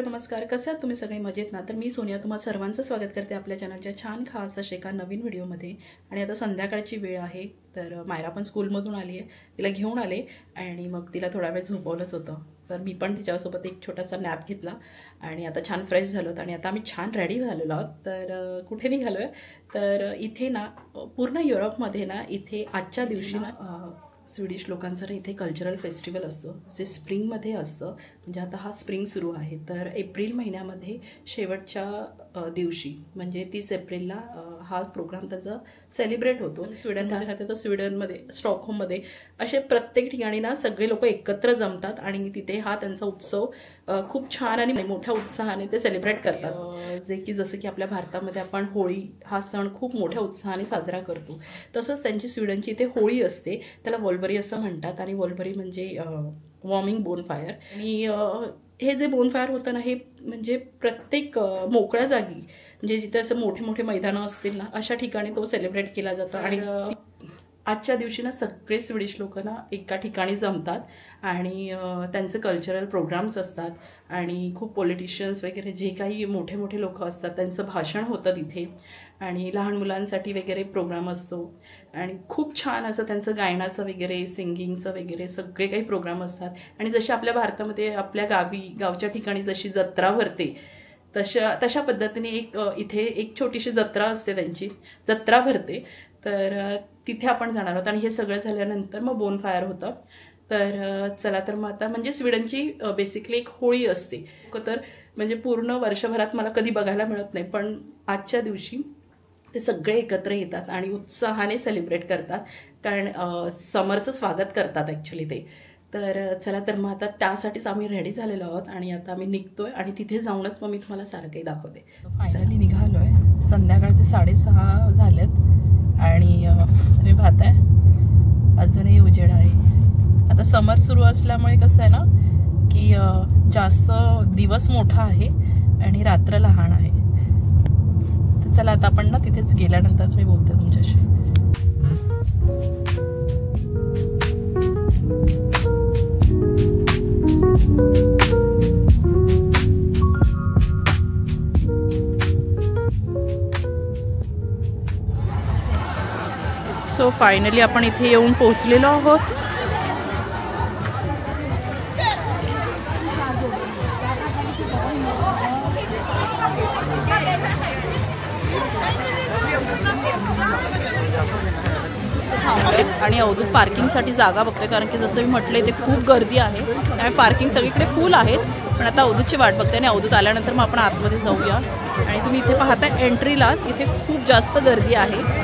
नमस्कार, कसे आहात तुम्ही सगळे? मजेत ना? तर मी सोनिया तुम्हा सर्वांचं स्वागत करते आपल्या चॅनलच्या छान खास अशा एका नवीन व्हिडिओमध्ये। आणि आता संध्याकाळची वेळ आहे, तर मायरा पण स्कूलमधून आली आहे, तिला घेऊन आले आणि मग तिला थोडा वेळ झोपवलंच होतं। तर मी पण तिच्यासोबत एक छोटासा नॅप घेतला आणि आता छान फ्रेश झालो आणि आता आम्ही छान रेडी झालेलो आहोत। तर कुठे निघालोय तर इथे ना पूर्ण युरोपमध्ये ना इथे आजच्या दिवशी ना स्वीडिश लोकांचा इथे कल्चरल फेस्टिवल असतो, जे स्प्रिंगमध्ये असतं। म्हणजे आता हा स्प्रिंग सुरू आहे, तर एप्रिल महिन्यामध्ये शेवटच्या दिवशी म्हणजे 30 एप्रिलला हा प्रोग्राम त्याचा सेलिब्रेट होतो। स्वीडनमध्ये राहते तर स्वीडनमध्ये स्टॉकहोममध्ये असे प्रत्येक ठिकाणी ना सगळे लोक एकत्र जमतात आणि तिथे हा त्यांचा उत्सव खूप छान आणि मोठ्या उत्साहाने ते सेलिब्रेट करतात। जे की जसं की आपल्या भारतामध्ये आपण होळी हा सण खूप मोठ्या उत्साहाने साजरा करतो, तसंच त्यांची स्वीडनची इथे होळी असते, त्याला वॉल्बरी असं म्हणतात। आणि वॉल्बरी म्हणजे वॉर्मिंग बोनफायर। आणि हे जे बोनफायर होतं ना हे म्हणजे प्रत्येक मोकळ्या जागी म्हणजे जिथे असं मोठे मोठे मैदानं असतील ना अशा ठिकाणी तो सेलिब्रेट केला जातो। आणि आजच्या दिवशी ना सगळे स्वीडिश लोक ना एका ठिकाणी जमतात आणि त्यांचे कल्चरल प्रोग्राम्स असतात आणि खूप पॉलिटिशियन्स वगैरे जे काही मोठे मोठे लोक असतात त्यांचं भाषण होतं तिथे आणि लहान मुलांसाठी वगैरे प्रोग्राम असतो आणि खूप छान असं त्यांचं गायनाचं वगैरे सिंगिंगचं वगैरे सगळे काही प्रोग्राम असतात। आणि जसे आपल्या भारतामध्ये आपल्या गावच्या ठिकाणी जशी जत्रा भरते तशा पद्धतीने इथे एक छोटीशी जत्रा असते, त्यांची जत्रा भरते। तर तिथे आपण जाणार आहोत आणि हे सगळं झाल्यानंतर मग बोनफायर होतं। तर चला तर मग आता म्हणजे स्वीडनची बेसिकली एक होळी असते, तर म्हणजे पूर्ण वर्षभरात मला कधी बघायला मिळत नाही, पण आजच्या दिवशी ते सगळे एकत्र येतात आणि उत्साहाने सेलिब्रेट करतात, कारण समरचं स्वागत करतात ॲक्च्युली ते। तर चला तर मग आता त्यासाठीच आम्ही रेडी झालेलो आहोत आणि आता आम्ही निघतोय आणि तिथे जाऊनच मग मी तुम्हाला सारं काही दाखवते। फायनली निघालोय, संध्याकाळचे 6:30 झालेत आणि तुम्ही पाहताय अजूनही उजेड आहे। आता समर सुरू असल्यामुळे कसं आहे ना की जास्त दिवस मोठा आहे आणि रात्र लहान आहे। तर चला आता आपण ना तिथेच गेल्यानंतरच मी बोलते तुमच्याशी। सो फायनली आपण इथे येऊन पोहोचलेलो आहोत। आणि अवधूत पार्किंगसाठी जागा बघतोय, कारण की जसं मी म्हटलं इथे खूप गर्दी आहे त्यामुळे पार्किंग सगळीकडे फुल आहेत। पण आता अवधूतची वाट बघते आणि अवधूत आल्यानंतर मग आपण आतमध्ये जाऊया। आणि तुम्ही इथे पाहताय एंट्रीलाच इथे खूप जास्त गर्दी आहे।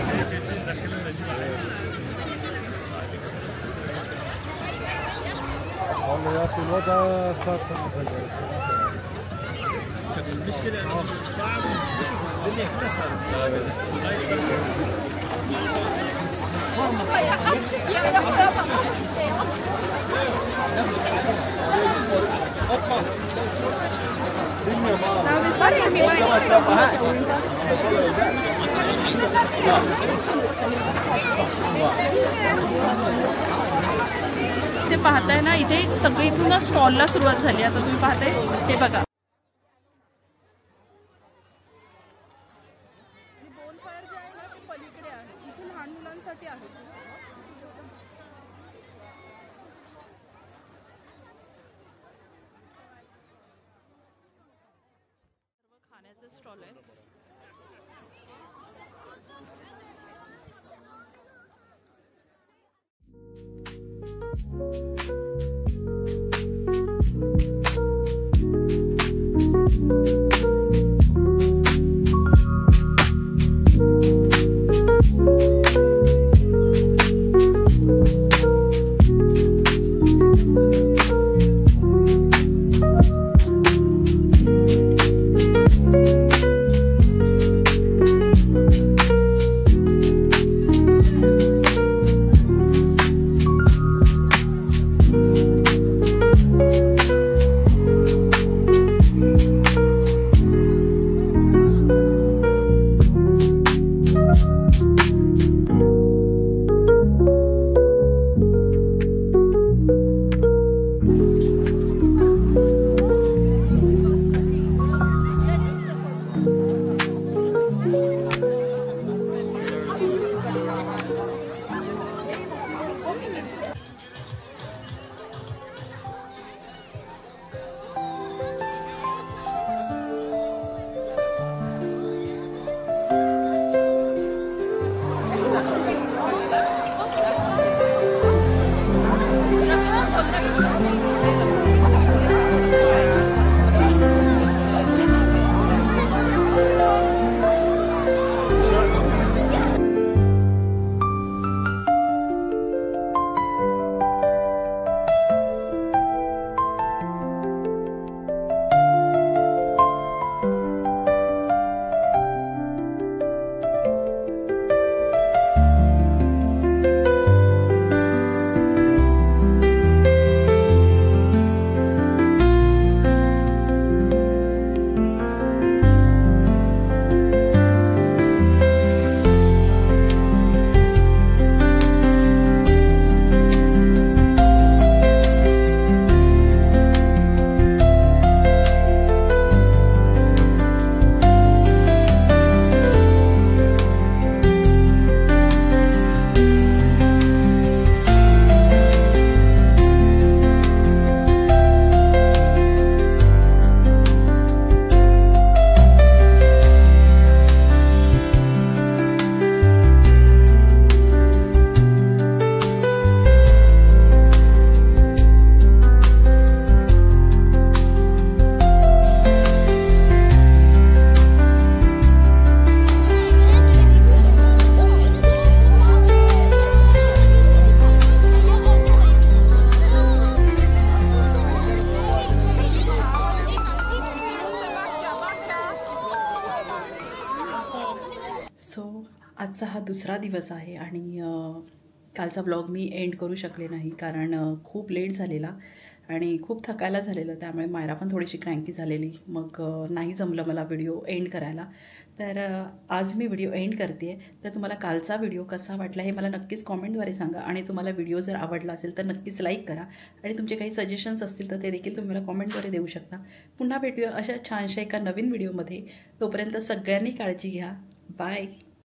ते पाहताय ना इथे सगळीकडून स्टॉलला सुरुवात झाली। आता तुम्ही पाहताय ते बघा, बोनफायर जे आहे ना ते पलीकडे आहे, इथे लहान मुलांसाठी आहे। सर्व खाण्याचे स्टॉल आहे। आजचा हा दुसरा दिवस आहे आणि कालचा ब्लॉग मी एंड करू शकले नाही कारण खूप लेट झालेला आणि खूप थकायला झालेलं, त्यामुळे मायरा पण थोडीशी क्रँकी झालेली. मग नाही जमलं मला व्हिडिओ एंड करायला. तर आज मी व्हिडिओ एंड करते आहे. तर तुम्हाला कालचा व्हिडिओ कसा वाटला हे मला नक्कीच कॉमेंटद्वारे सांगा आणि तुम्हाला व्हिडिओ जर आवडला असेल तर नक्कीच लाईक करा आणि तुमचे काही सजेशन्स असतील तर ते देखील तुम्ही मला कॉमेंटद्वारे देऊ शकता. पुन्हा भेटूया अशा छानशा एका नवीन व्हिडिओमध्ये. तोपर्यंत सगळ्यांनी काळजी घ्या. बाय.